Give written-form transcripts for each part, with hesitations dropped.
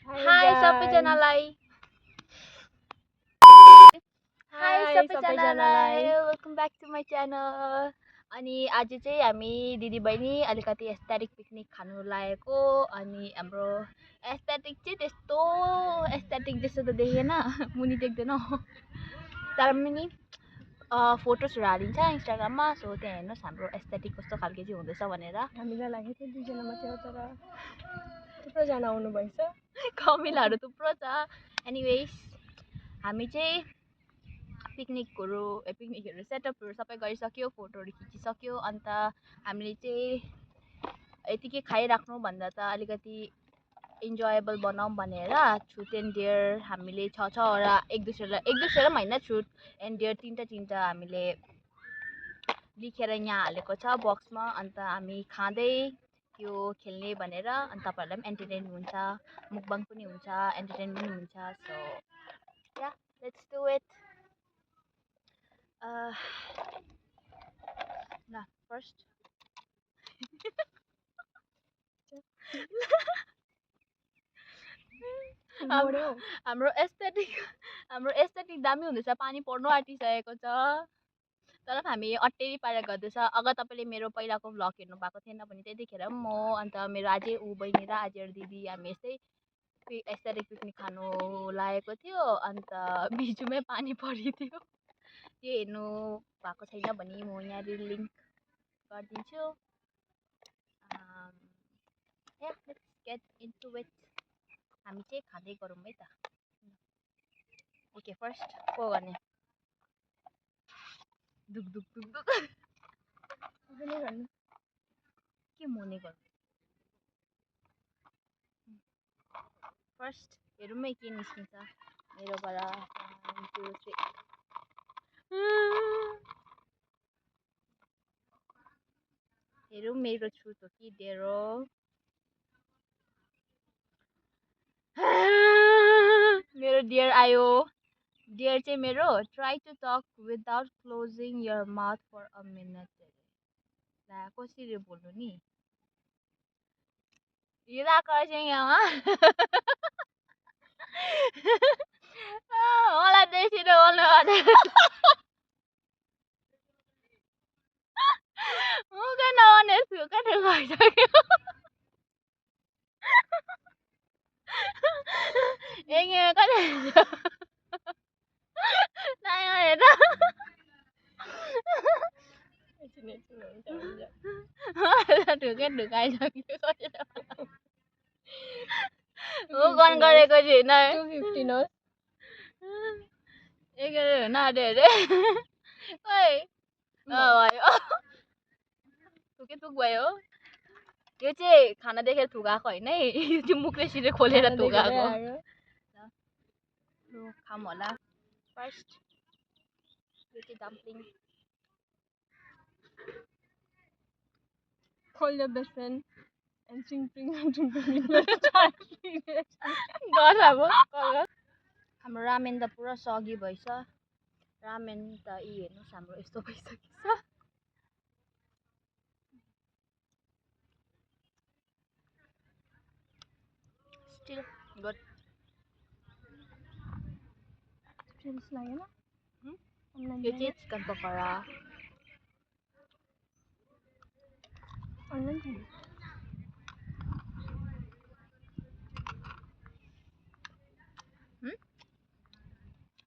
High सबैजनालाई welcome back to my channel. अनि आज चाहिँ हामी दिदीबहिनी अलिकति एस्थेटिक पिकनिक खानु लागेको। अनि हाम्रो एस्थेटिक चाहिँ त्यस्तो एस्थेटिक जस्तो त देखेन, मुनि देख्दैन तर पनि फोटोसहरू हालिन्छ इन्स्टाग्राममा। सो त्यहाँ हेर्नुहोस् हाम्रो एस्थेटिक कस्तो खालके चाहिँ हुँदैछ भनेर। हामीलाई लाग्यो थियो दुईजना मात्रै हो तर थुप्रोजना आउनुभएछ, कमिलाहरू थुप्रो छ। एनिवेज हामी चाहिँ पिकनिकहरू सेटअपहरू सबै गरिसक्यो, फोटोहरू खिचिसक्यो। अन्त हामीले चाहिँ यतिकै खाइराख्नु भन्दा त अलिकति इन्जोयबल बनाऊँ भनेर ट्रुथ एन्ड डेयर हामीले छवटा एक दुसरालाई पनि होइन, ट्रुथ एन्ड डेयर तिनवटा हामीले लेखेर यहाँ हालेको छ बक्समा। अन्त हामी खाँदै त्यो खेल्ने भनेर। अनि तपाईँहरूलाई पनि एन्टरटेन हुन्छ, मुकबाङ पनि हुन्छ, एन्टरटेन पनि हुन्छ। So yeah let's do it. ल फर्स्ट हाम्रो एस्थेटिक दामी हुँदैछ। पानी पर्नु आँटिसकेको छ तर हामी अट्टेरी पारेर गर्दैछ। अगर तपाईँले मेरो पहिलाको भ्लग हेर्नु भएको थिएन भने त्यतिखेर पनि म अन्त मेरो अझै बहिनी र अझै दिदी हामी यस्तै एस्थेटिक पिकनिक खानु लागेको थियो। अन्त बिजुमै पानी परिदियो। त्यो हेर्नु भएको छैन भने म यहाँ लिङ्क गरिदिन्छु। Let's get into it. हामी चाहिँ खाँदै गरौँ है त। ओके फर्स्ट को गर्ने? दुख दुख दुख दुख के मुने गर्नु? फर्स्ट हेरौँ है के निस्किन्छ मेरोबाट। 1 2 3 हेरौँ मेरो ट्रुथ हो कि डेयर हो। मेरो डियर आयो। डियर चाहिँ मेरो try to talk without closing your mouth for a minute. ला कसरी बोल्नु नि? मलाई त्यसरी बोल्नु मुखै नआउने सुकाटे गइसक्यो। गरेको छैन थुक भयो। यो चाहिँ खाना देखेर थुकाएको होइन है, यो चाहिँ मुखले सिधै खोलेर थुकाएको। खाऊँ होला फर्स्ट। यो चाहिँ dumpling. Call your best friend and sing हाम्रो रामेन त पुरा सगी भएछ। रामेन त हेर्नुहोस् हाम्रो यस्तो भइसकेछ। Still good. यो चाहिँ चिकन पकौडा।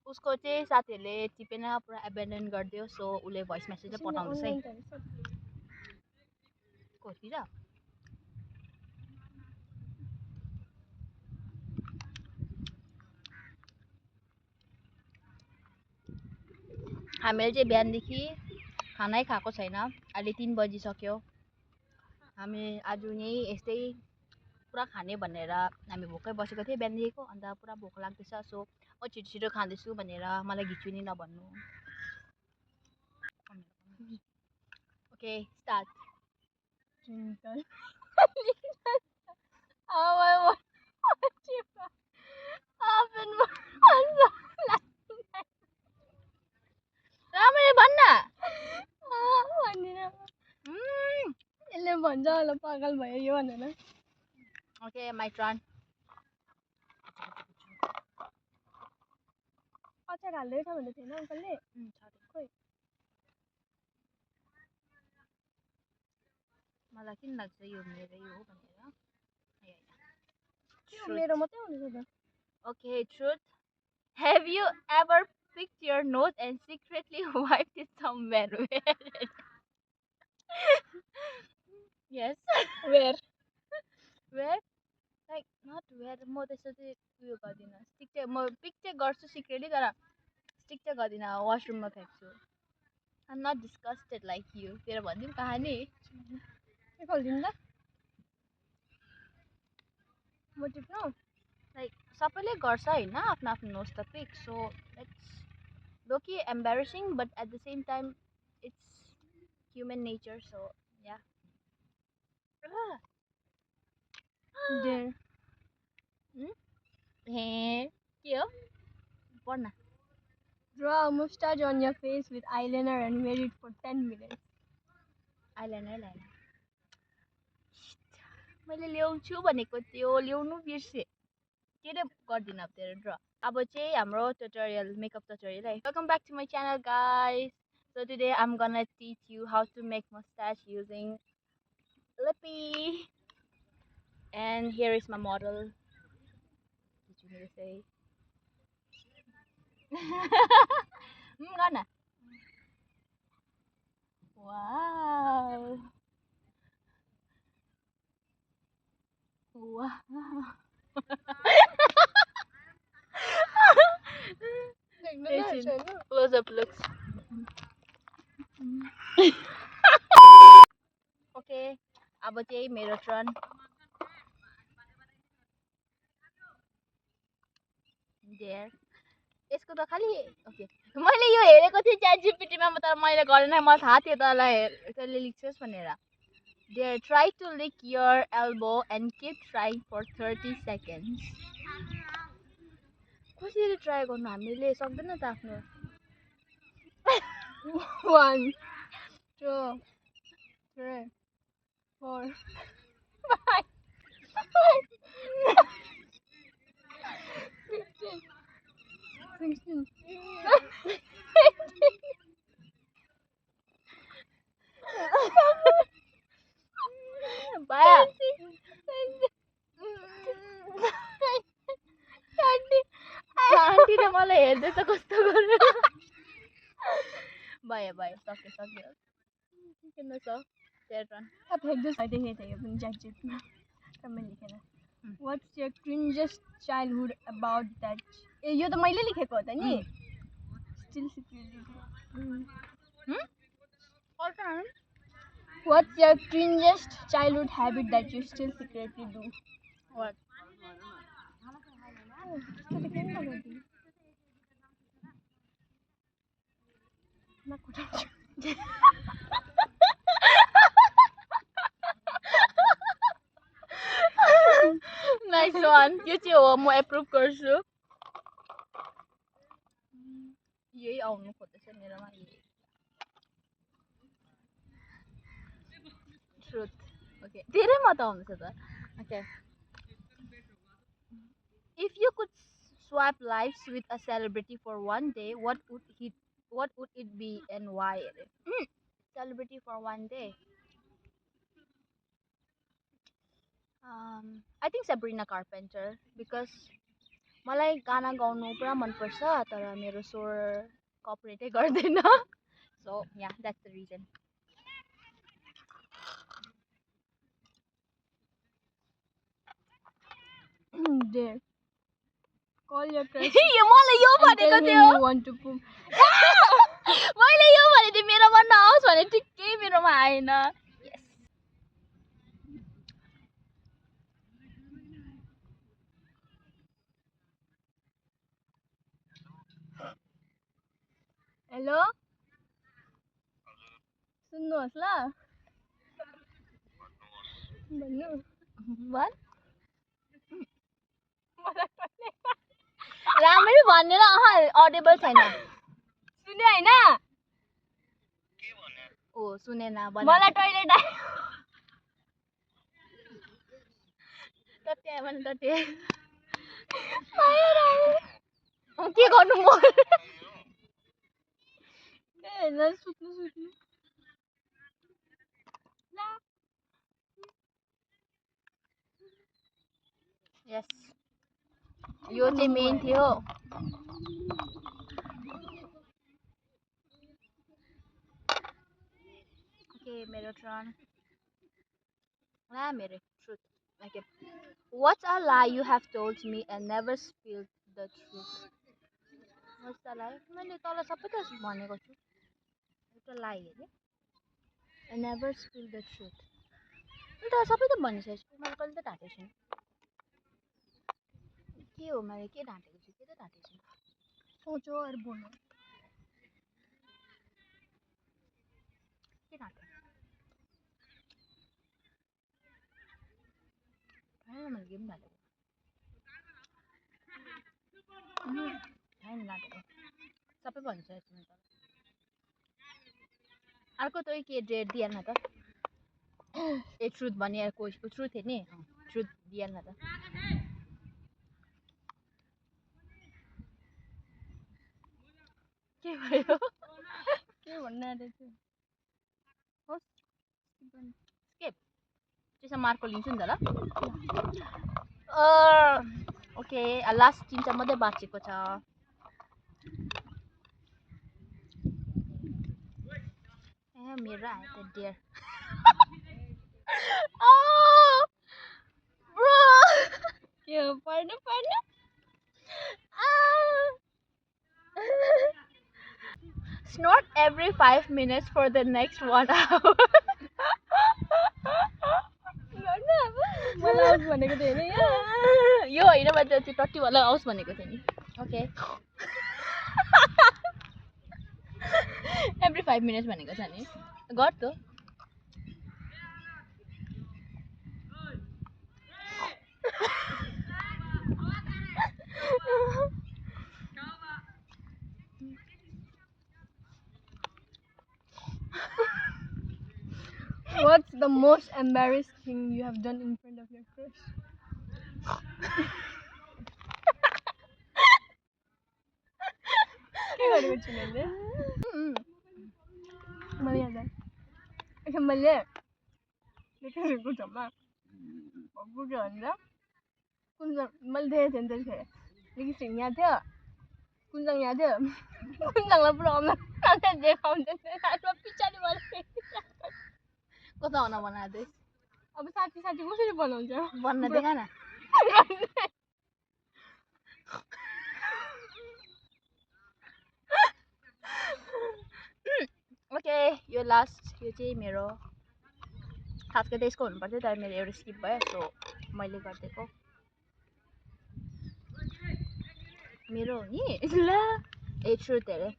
उसको चाहिँ साथीहरूले टिपेन पुरा एबेन्डन गरिदियो। सो उसले भोइस मेसेज चाहिँ पठाउँदैछ है। कतिर हामीले चाहिँ बिहानदेखि खानै खाएको छैन। अहिले 3 बजिसक्यो। हामी आज यहीँ यस्तै पुरा खाने भनेर हामी भोकै बसेको थियौँ बिहानदेखिको। अन्त पुरा भोक लाग्दैछ। सो म छिटो छिटो खाँदैछु भनेर मलाई घिच्यो नि नभन्नु। Okay start. राम्ररी भन्न। यसले भन्छ होला पागल भयो यो भनेर। Okay my turn. पिक्चर हाल्दैछ भन्दै थिएन अङ्कलले खोइ मलाई किन लाग्छ यो मेरै हो भनेर मेरो मात्रै हुनु छ त Okay, truth. Have you ever picked your nose and secretly wiped it somewhere? Yes. Where Where? Like not where. म त्यस्तो चाहिँ उयो गर्दिनँ स्टिक चाहिँ म पिक चाहिँ गर्छु सिक्रेटली तर स्टिक चाहिँ गर्दिनँ वासरुममा फ्याँक्छु I'm not disgusted like you. तेरो भनिदिउँ कहानी के खोलिदिनु त म टिप्नु लाइक सबैले गर्छ होइन आफ्नो आफ्नो नोज त pick so it's lowkey embarrassing but at the same time it's human nature so yeah there के हो पढ्न Draw a mustache on your face with eyeliner and wear it for 10 minutes. Eyeliner line मैले ल्याउँछु भनेको त्यो ल्याउनु बिर्सेँ के रे गर्दिनँ अब तेरो ड्र अब चाहिँ हाम्रो ट्युटोरियल मेकअप ट्युटोरियल है welcome back to my channel guys so today I am gonna teach you how to make moustache using lippy and here is my model गर्न Wow. Wow. Close up looks. Okay. अब चाहिँ मेरो turn their यसको त खालि okay मैले यो हेरेको थिएँ च्याट जिपिटीमा तर मैले गरेन मलाई थाहा थियो तँलाई तैँले लेख्छस् भनेर there try to lick your elbow and keep trying for 30 seconds कसरी ट्राई गर्नु हामीले सक्दैन त आफ्नो 1 2 3 4 5 15 16 बाया आन्टीले मलाई हेर्दैछ कस्तो गरेर भयो भयो सक्यो सक्यो किन छ तेरो टर्न देखेको थिएँ यो पनि च्याटजिपीमा मैले लेखेर what's your cringest childhood about that ए यो त मैले लेखेको हो त नि still secretly what's your cringest childhood habit that you still secretly do what nice one यो चाहिँ हो म एप्रुभ गर्छु यही आउनु खोज्दैछ मेरोमा ट्रुथ ओके तेरैमा त आउँदैछ त okay if you could swap lives with a celebrity for one day what would it be and why celebrity for one day I think Sabrina Carpenter because मलाई गाना गाउनु पुरा मनपर्छ तर मेरो स्वर कोअपरेटै गर्दैन so yeah that's the reason There. Call your crush. मलाई यो भनेको थियो You want to poop. मैले यो भने थिएँ मेरोमा नआओस् भने ठिक्कै मेरोमा आएन यस हेलो सुन्नुहोस् ल भन्नु भन राम्ररी भनेर अडिबल छैन सुन्यो हैन ओ सुनेन मलाई टोइलेट आयो टट्टी भने टट्टी के गर्नु म ए ल सुत्नु सुत्नु ला यस यो चाहिँ मेन थियो ओके मेरो टर्न मेरो truth okay What's a lie you have told me and never spilled the truth? What's a lie? मैले तँलाई सबै त भनेको छु एउटा lie अरे I never spilled the truth. मैले तँलाई सबै त भनिसकेको छु मैले कहिले त ढाँटेको छैन के हो मैले के ढाँटेको छु के त ढाँटेको छु सोचो और बोलो के ढाँटेँ होइन मैले गेम ढाँटेको होइन ढाँटेको सबै भनिसकेको छु मैले तँलाई अर्को तँ के डेट दिइहाल्न त ए ट्रुथ भनिरहेको ट्रुथ हेर्ने ट्रुथ दिइहाल्न त के भयो के भन्न आँटेको होस् स्केप त्यसमा मार्को लिन्छु नि त ल ओके लास्ट तिनवटा मात्रै बाँचेको छ ए मेरो आयो त डियर ब्रो के हो पढ्नु पढ्नु Snort every 5 minutes for the next 1 hour. गर्नु अब मलाई आउट भनेको थिएन यो होइन मैले त्यो टट्टी वाला आउस भनेको थिएँ नि ओके एभ्री 5 minutes भनेको छ नि गर त What's the most embarrassing thing you have done in front of your crush? के गरेको छु मैले मैले याद आयो मैले देखेको ठाउँमा पुग्यो भनेर कुन्जङ मैले देखेको थिएँ नि त्यतिखेर लिखिसिङ यहाँ थियो कुन्जङ यहाँ थियो कुन्जङलाई पुरा अनुहार देखाउँदैन हातमा पछाडि कता हुन बनाएको अब साथी साथी कसरी बनाउँछ भन्न देखा न ओके यो लास्ट यो चाहिँ मेरो खासकै त यसको हुनुपर्थ्यो तर मेरो एउटा स्किप भयो सो मैले गरिदिएको मेरो हो नि ल ए ट्रुथ अरे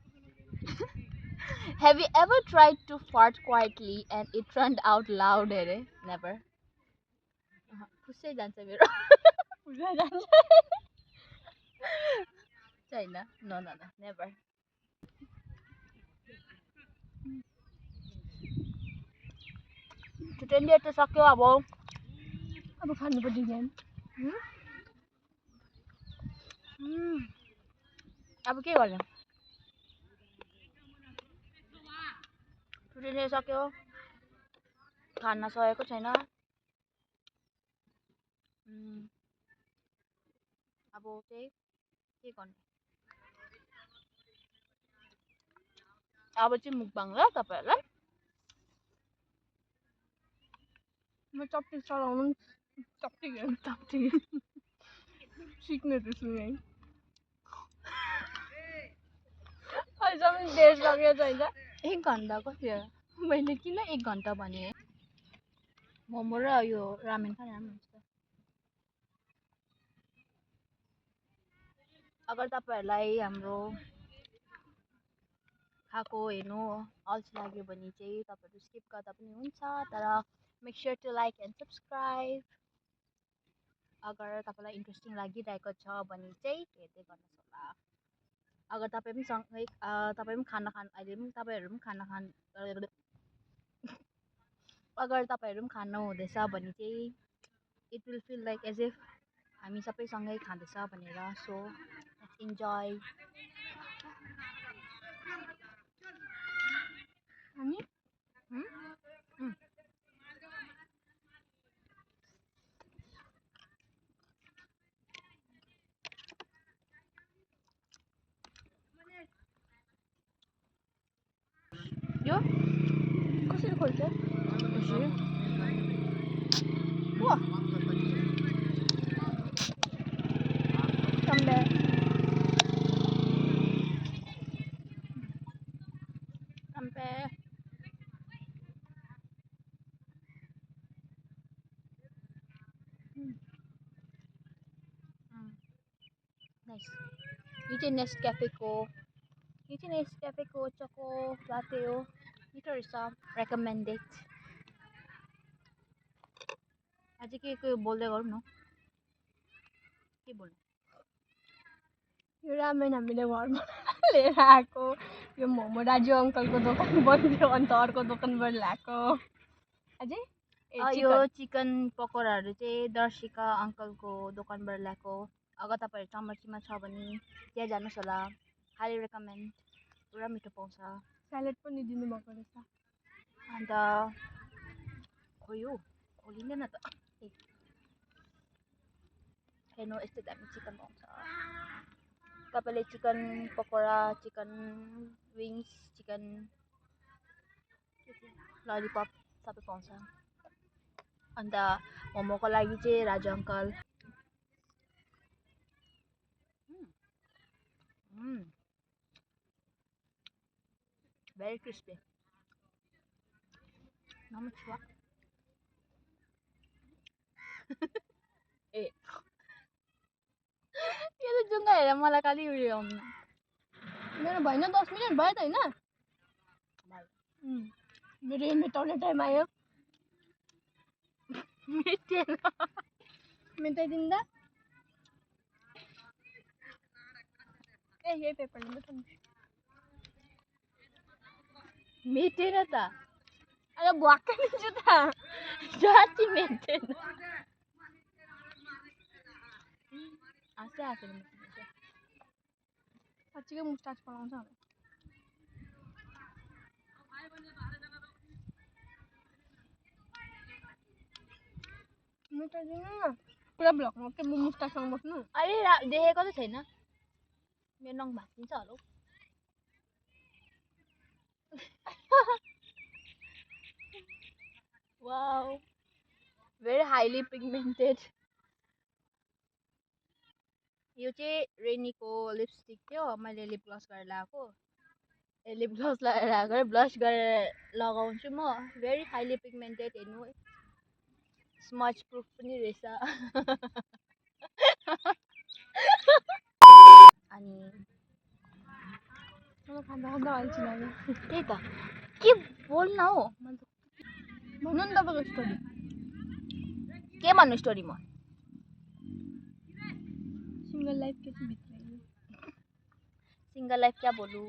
Have you ever tried to fart quietly and it turned out loud अरे never पुसै जान्छ मेरो पुरा जान्छ छैन no never टुटेन्डी त सक्यो अब खानु पर्यो गेम अब के गर्ने टुटेन्डी सक्यो खान सकेको छैन अब चाहिँ के गर्ने अब चाहिँ मुकबाङ ल तपाईहरुलाई म चप्टी चलाउनु चप्टी सिक्ने त छु है अहिलेसम्म डेढ सकेको छैन 1 घन्टा कति हो मैले किन 1 घन्टा भने मोमो र यो रामेन खान हुन्छ अगर तपाईहरुलाई हाम्रो खाको हेर्नु अल्छी लाग्यो भने चाहिँ तपाईहरु स्किप गर्दा पनि हुन्छ तर make sure to like and subscribe अगर तपाईलाई इन्ट्रेस्टिङ लागिरहेको छ भने चाहिँ हेर्दै गर्नुहोस् होला अगर तपाई पनि सँगै तपाई पनि खाना खान अहिले पनि तपाईहरु पनि खाना खान अगर तपाईहरु पनि खानु हुँदैछ भने चाहिँ it will feel like as if हामी सबै सँगै खाँदैछ भनेर सो लेट्स इन्जॉय अनि यो कसरी खोल्छ यसरी वा कम ब्याक sampai nice. यो चाहिँ नेस्क्याफेको चोको लाटे हो मिठो रहेछ रेकमेन्डेड अझै के बोल्दै गरौँ न के बोल्नु यो रामेन हामीले घरमा लिएर आएको यो मोमो राजु अङ्कलको दोकान बन्द थियो अन्त अर्को दोकानबाट ल्याएको अझै यो चिकन पकोडाहरू चाहिँ दर्शिका अङ्कलको दोकानबाट ल्याएको अगर तपाईँहरू चमर्चीमा छ भने त्यहाँ जानुहोस् होला हाइली रेकमेन्ड पुरा मिठो पाउँछ स्यालेड पनि दिनुभएको रहेछ अन्त खोइ हो खोलिँदैन त हेर्नु यस्तो दामी चिकन पाउँछ तपाईँले chicken pakora chicken wings chicken lollipop सबै पाउँछ अन्त मोमोको लागि चाहिँ राजु अङ्कल भेरी क्रिस्पी नमस्कार ए यो त जुङ्गा हेरेर मलाई खालि उयो आउनु मेरो भएन 10 मिनट भयो त होइन मेरो यो मेटाउने टाइम आयो मेटाइदिँदा ए यही पेपरले मेटाउनु मेटेन त अरे भ्वाक्कै दिन्छु त साँच्ची मेटेन आस्ते साँच्चीकै मुस्टाच पलाउँछ मेटाइदिनु न पुरा भ्लगमा के मुस्टाचसँग बस्नु अहिले देखेको त छैन मेरो नङ भाँचिन्छ होला वाउ भेरी हाइली पिगमेन्टेड यो चाहिँ रेनीको लिपस्टिक थियो मैले लिप ग्लस गरेर लगाएको लिप ग्लस लगाएर ब्लस गरेर लगाउँछु म भेरी हाइली पिगमेन्टेड हेर्नु स्मच प्रुफ पनि रहेछ अनि खाँदा खाँदा अल्छी लाग्यो त्यही त के बोल्न हौ भन्नु नि तपाईँको स्टोरी के भन्नु स्टोरी म सिंगल लाइफ के चाहिँ भित्र सिंगल लाइफ क्या बोलूं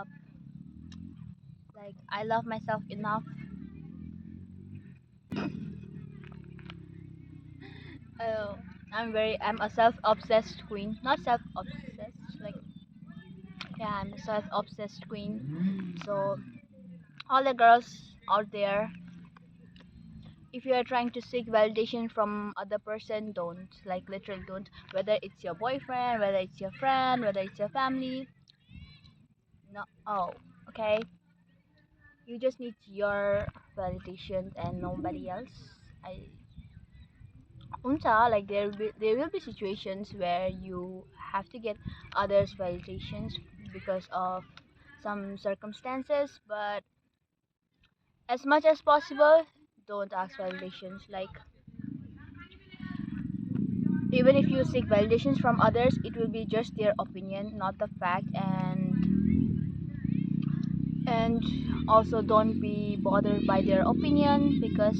अब like I love myself enough I'm a self-obsessed queen not self-obsessed like yeah I'm a self-obsessed queen so all the girls out there if you are trying to seek validation from other person don't like literally don't whether it's your boyfriend whether it's your friend whether it's your family no okay you just need your validation and nobody else like there will be situations where you have to get others validations because of some circumstances but as much as possible don't ask validations like even if you seek validations from others it will be just their opinion not the fact and also don't be bothered by their opinion because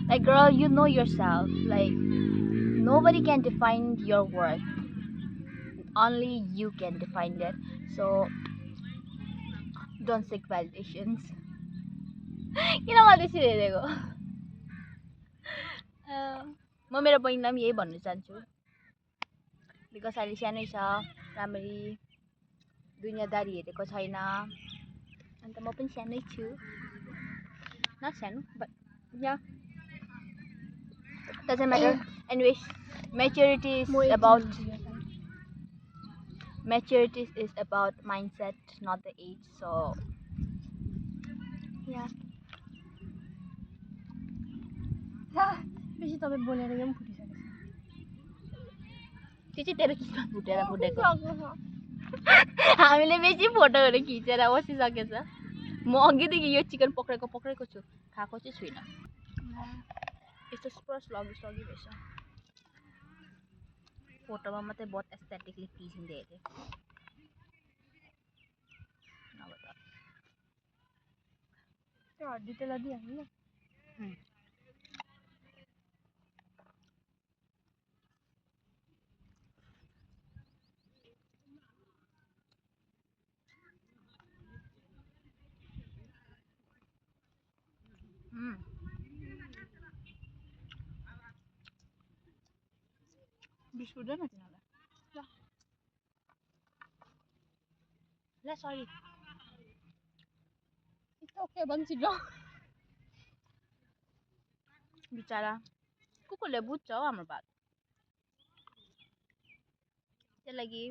like girl you know yourself like nobody can define your worth only you can define that so don't seek validations किन मैले त्यसरी हेरेको म मेरो बहिनीलाई पनि यही भन्न चाहन्छु बिकज अहिले सानै छ राम्ररी दुनियाँदारी हेरेको छैन अन्त म पनि सानै छु not सानो but yeah doesn't matter anyways maturity is about mindset not the age so yeah बेसी तपाईँ बोलेर यो पनि फुटिसकेको त्यो चाहिँ तेरो किन फुटेर छ फुटेको सक्नु हामीले बेसी फोटोहरू खिचेर बसिसकेछ म अघिदेखि यो चिकन पक्रेको छु खाएको चाहिँ छुइनँ यस्तो पुरा स्लगी रहेछ फोटोमा मात्रै बहुत एस्थेटिकली प्लिजिङ देखेको थिएँ त्यो हड्डी त्यसलाई दिइहाल्नु न बिस्कुट देन तिनीहरूलाई ल सरी ओके भन्छ छिटो बिचरा कुकुरले बुझ्छ हौ हाम्रो बात त्यही लागि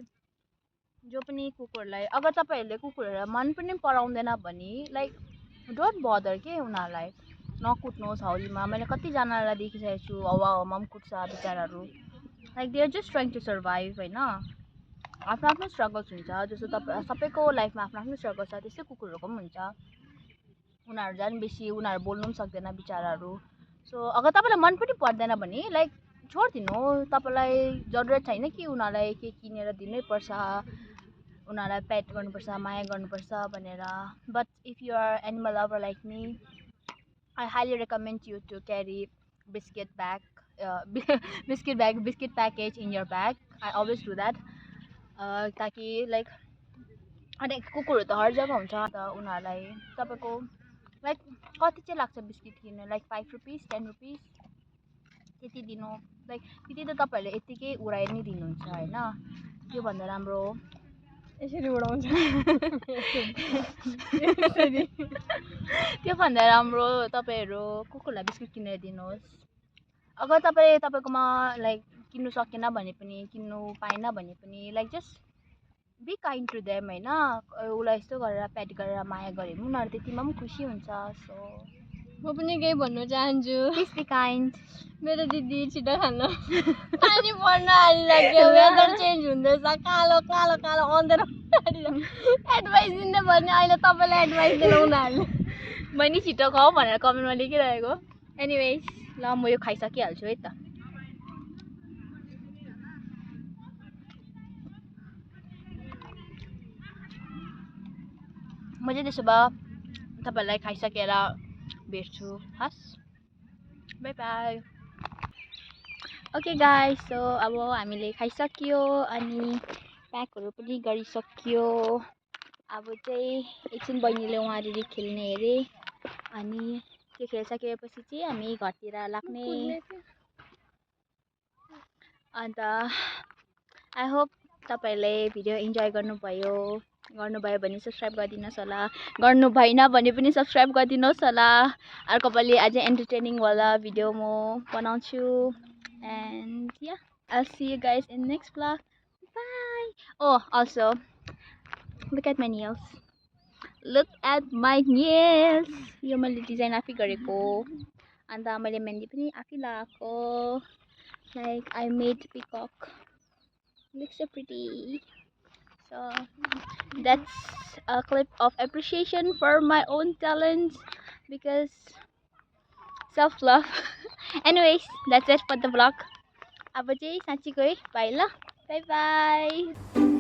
जो पनि कुकुरलाई अगर तपाईँहरूले कुकुरहरूलाई मन पनि पराउँदैन भने लाइक डोन्ट बदर के उनीहरूलाई नकुट्नुहोस् हौलीमा मैले कतिजनालाई देखिसकेको छु हावामा पनि कुट्छ बिचराहरू like they are just trying to survive होइन आफ्नो आफ्नो स्ट्रगल्स हुन्छ जस्तो तपाईँ सबैको लाइफमा आफ्नो आफ्नो स्ट्रगल छ त्यस्तै कुकुरहरूको पनि हुन्छ उनीहरू झन् बेसी उनीहरू बोल्नु पनि सक्दैन बिचराहरू सो अगर तपाईँलाई मन पनि पर्दैन भने लाइक छोडिदिनु तपाईँलाई जरुरत छैन कि उनीहरूलाई के किनेर दिनै पर्छ उनीहरूलाई पेट गर्नुपर्छ माया गर्नुपर्छ भनेर but if you are animal lover like me I highly recommend you to carry biscuit package in your bag. I always do that. ताकि लाइक अनि कुकुरहरू त हर जग्गा हुन्छ अन्त उनीहरूलाई तपाईँको लाइक कति चाहिँ लाग्छ बिस्किट किन्नु लाइक 5 रुपिस 10 रुपिस त्यति दिनु लाइक त्यति त तपाईँहरूले यत्तिकै उडाइ नै दिनुहुन्छ होइन त्योभन्दा राम्रो यसरी उडाउँछ त्योभन्दा राम्रो तपाईँहरू कुकुरलाई बिस्कुट किनेर दिनुहोस् अगर तपाईँकोमा लाइक किन्नु सकेन भने पनि किन्नु पाएन भने पनि like just be kind to them होइन उसलाई यस्तो गरेर पेट गरेर माया गऱ्यो भने उनीहरू त्यतिमा पनि खुसी हुन्छ सो म पनि केही भन्न चाहन्छु प्लिज बी काइन्ड मेरो दिदी छिटो खानु पानी पर्न आइसक्यो वेदर चेन्ज हुँदैछ कालो कालो कालो अन्धेरो एडभाइस दिँदै भने अहिले तपाईँलाई एडभाइस दिनु उनीहरूले बहिनी छिटो खाऊ भनेर कमेन्टमा लेखिरहेको एनिवेज ल म यो खाइसकिहाल्छु है त म चाहिँ त्यसो भए तपाईँहरूलाई खाइसकेर भेट्छु हस् by by okay guys so अब हामीले खाइसक्यो अनि प्याकहरू पनि गरिसक्यो अब चाहिँ एकछिन बहिनीले उहाँले खेल्ने अरे अनि त्यो खेलिसकेपछि चाहिँ हामी घरतिर लाग्ने अन्त आई होप तपाईँहरूले भिडियो इन्जोय गर्नुभयो भने सब्सक्राइब गरिदिनुहोस् होला गर्नु भएन भने पनि सब्सक्राइब गरिदिनुहोस् होला अर्कोपालि अझै एन्टरटेनिङवाला भिडियो म बनाउँछु and yeah I'll see you guys in next vlog. Bye. Oh, also look at my nails. Look at my nails. यो मैले डिजाइन आफै गरेको अन्त मैले मेहन्दी पनि आफै लगाएको like I made peacock. Looks so pretty. So that's a clip of appreciation for my own talents because self-love. Anyways, that's it for the vlog. अब चाहिँ साँच्चीको है बाई ल बाई बाई